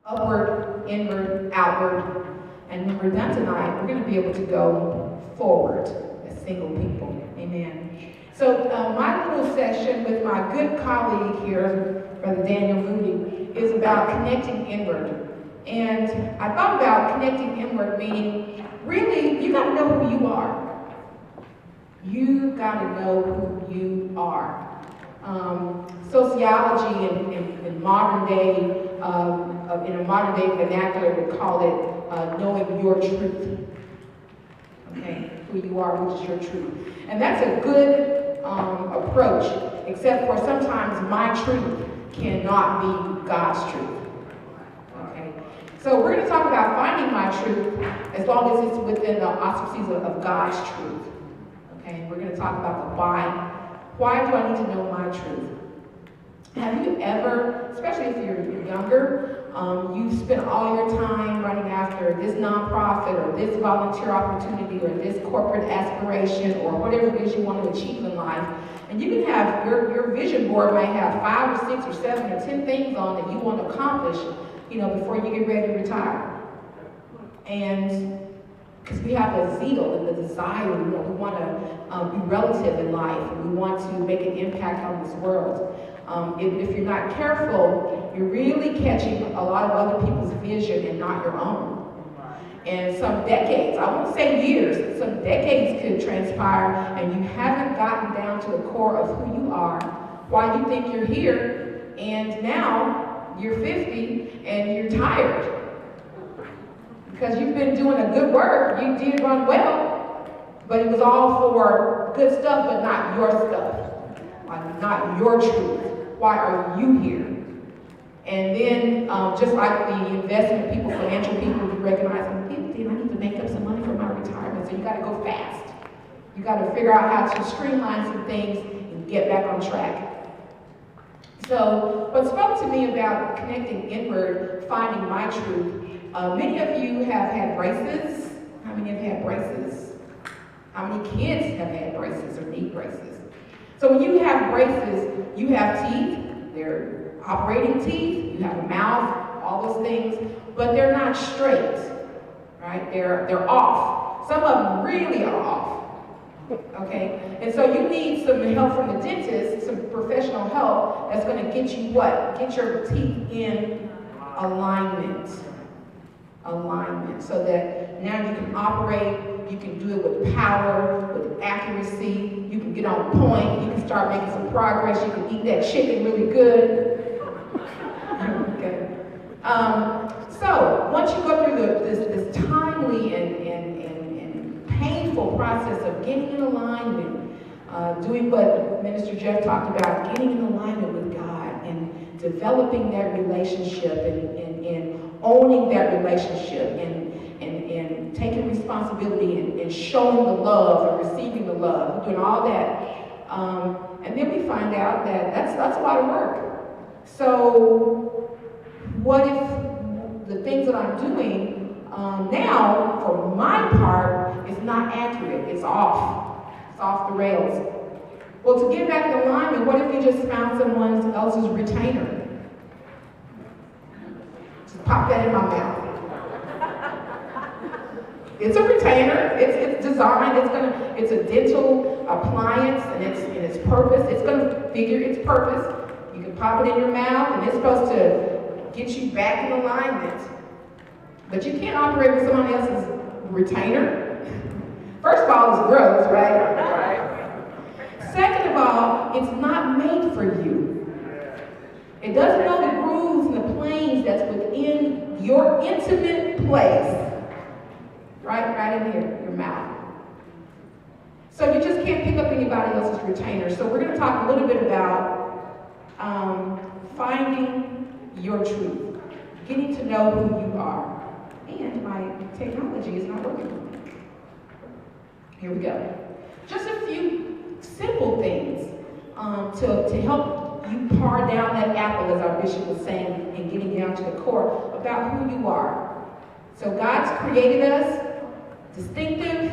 upward, inward, outward. And when we're done tonight, we're going to be able to go forward as single people. Amen. So my little session with my good colleague here, Brother Daniel Moody, is about connecting inward. And I thought about connecting inward, meaning really, you got to know who you are. You got to know who you are. Sociology in modern day, in a modern day vernacular, would call it knowing your truth. Okay, who you are, which is your truth. And that's a good approach, except for sometimes my truth cannot be God's truth. Okay, so we're going to talk about finding my truth as long as it's within the auspices of God's truth. Okay, we're going to talk about the why. Why do I need to know my truth? Have you ever, especially if you're younger, you've spent all your time running after this nonprofit or this volunteer opportunity or this corporate aspiration or whatever it is you want to achieve in life, and you can have, your vision board may have 5 or 6 or 7 or 10 things on that you want to accomplish, before you get ready to retire. And because we have the zeal and the desire, we want to be relative in life, and we want to make an impact on this world. If you're not careful, you're really catching a lot of other people's vision and not your own. And some decades, I won't say years, some decades could transpire, and you haven't gotten down to the core of who you are, why you think you're here, and now you're 50 and you're tired. Because you've been doing a good work, you did run well, but it was all for good stuff, but not your stuff, like not your truth. Why are you here? And then, just like the investment people, financial people, you recognize, I need to make up some money for my retirement, so you got to go fast. You got to figure out how to streamline some things and get back on track. So, what spoke to me about connecting inward, finding my truth. Many of you have had braces. How many have had braces? How many kids have had braces or need braces? So when you have braces, you have teeth. They're operating teeth. You have a mouth, all those things, but they're not straight, right? They're off. Some of them really are off. Okay, and so you need some help from the dentist, some professional help that's going to get you what? Get your teeth in alignment, so that now you can operate, you can do it with power, with accuracy, you can get on point, you can start making some progress, you can eat that chicken really good. Okay. So once you go through this timely and painful process of getting in alignment, doing what Minister Jeff talked about, getting in alignment with God and developing that relationship and owning that relationship and taking responsibility and showing the love and receiving the love, doing all that. And then we find out that that's a lot of work. So what if the things that I'm doing now, for my part, is not accurate, it's off the rails? Well, to get back in alignment, what if you just found someone else's retainer? Just pop that in my mouth. It's a retainer. It's designed. It's a dental appliance, and its purpose. It's gonna figure its purpose. You can pop it in your mouth, and it's supposed to get you back in alignment. But you can't operate with someone else's retainer. First of all, it's gross, right? Second of all, it's not made for you. It doesn't know the grooves and the planes that's within your intimate place. Right in here, your mouth. So you just can't pick up anybody else's retainer. So we're going to talk a little bit about finding your truth, getting to know who you are. And my technology is not working. Here we go. Just a few simple things to help you par down that apple, as our bishop was saying, and getting down to the core about who you are. So God's created us distinctive,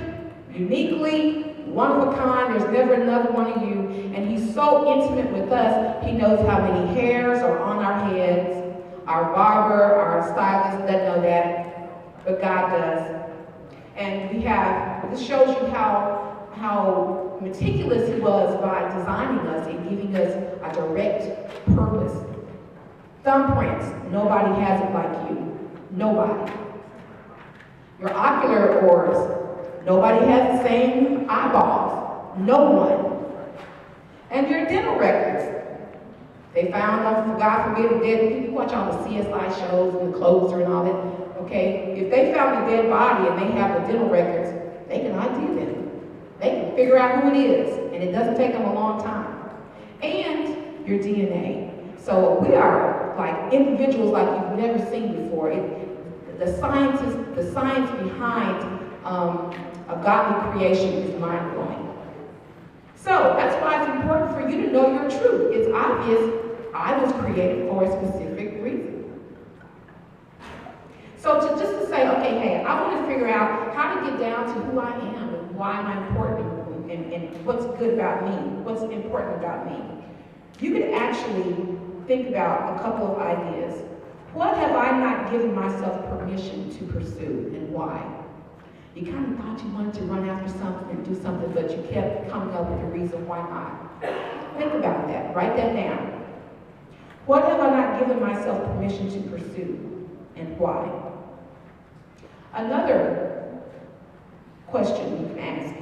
uniquely, one of a kind. There's never another one of you. And he's so intimate with us, he knows how many hairs are on our heads, Our barber, our stylist doesn't know that, but God does. And this shows you how meticulous he was by designing us and giving us a direct purpose. Thumbprints, nobody has it like you. Nobody. Your ocular orbs, nobody has the same eyeballs. No one. And your dental records. They found them, God forbid, dead. You watch all the CSI shows and the Closer and all that. Okay? If they found a dead body and they have the dental records, they can ID them. They can figure out who it is. And it doesn't take them a long time. And your DNA. So we are like individuals like you've never seen before. The science behind a godly creation is mind-blowing. So that's why it's important for you to know your truth. It's obvious I was created for a specific reason. So just to say, okay, hey, I want to figure out how to get down to who I am and why am I important and what's good about me, what's important about me. You could actually think about a couple of ideas. What have I not given myself permission to pursue and why? You kind of thought you wanted to run after something and do something, but you kept coming up with a reason why not. Think about that. Write that down. What have I not given myself permission to pursue and why? Another question you can ask.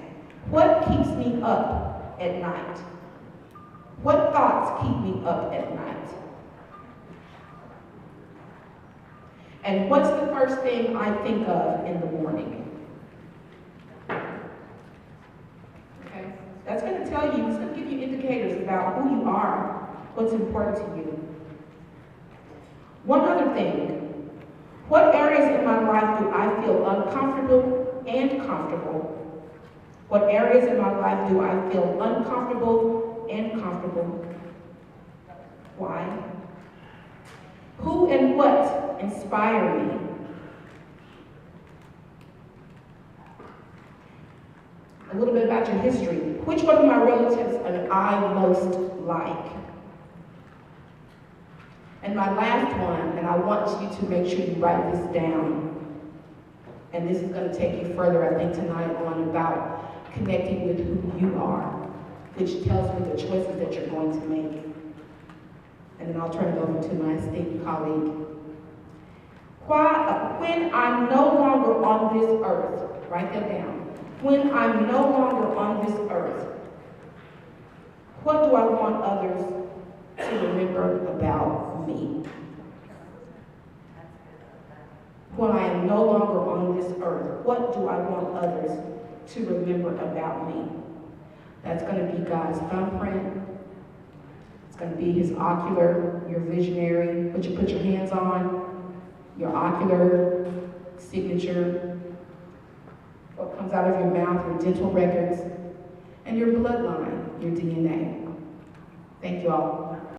What keeps me up at night? What thoughts keep me up at night? And what's the first thing I think of in the morning? Okay? That's going to tell you, it's going to give you indicators about who you are, what's important to you. One other thing. What areas in my life do I feel uncomfortable and comfortable? What areas in my life do I feel uncomfortable and comfortable? Why? Who and what inspire me? A little bit about your history. Which one of my relatives am I most like? And my last one, and I want you to make sure you write this down. And this is going to take you further, I think, tonight on about connecting with who you are, which tells me the choices that you're going to make. And then I'll turn it over to my esteemed colleague. When I'm no longer on this earth, write that down. When I'm no longer on this earth, what do I want others to remember about me? When I am no longer on this earth, what do I want others to remember about me? That's going to be God's thumbprint. It's going to be his ocular, your visionary, what you put your hands on, your ocular signature, what comes out of your mouth, your dental records, and your bloodline, your DNA. Thank you all.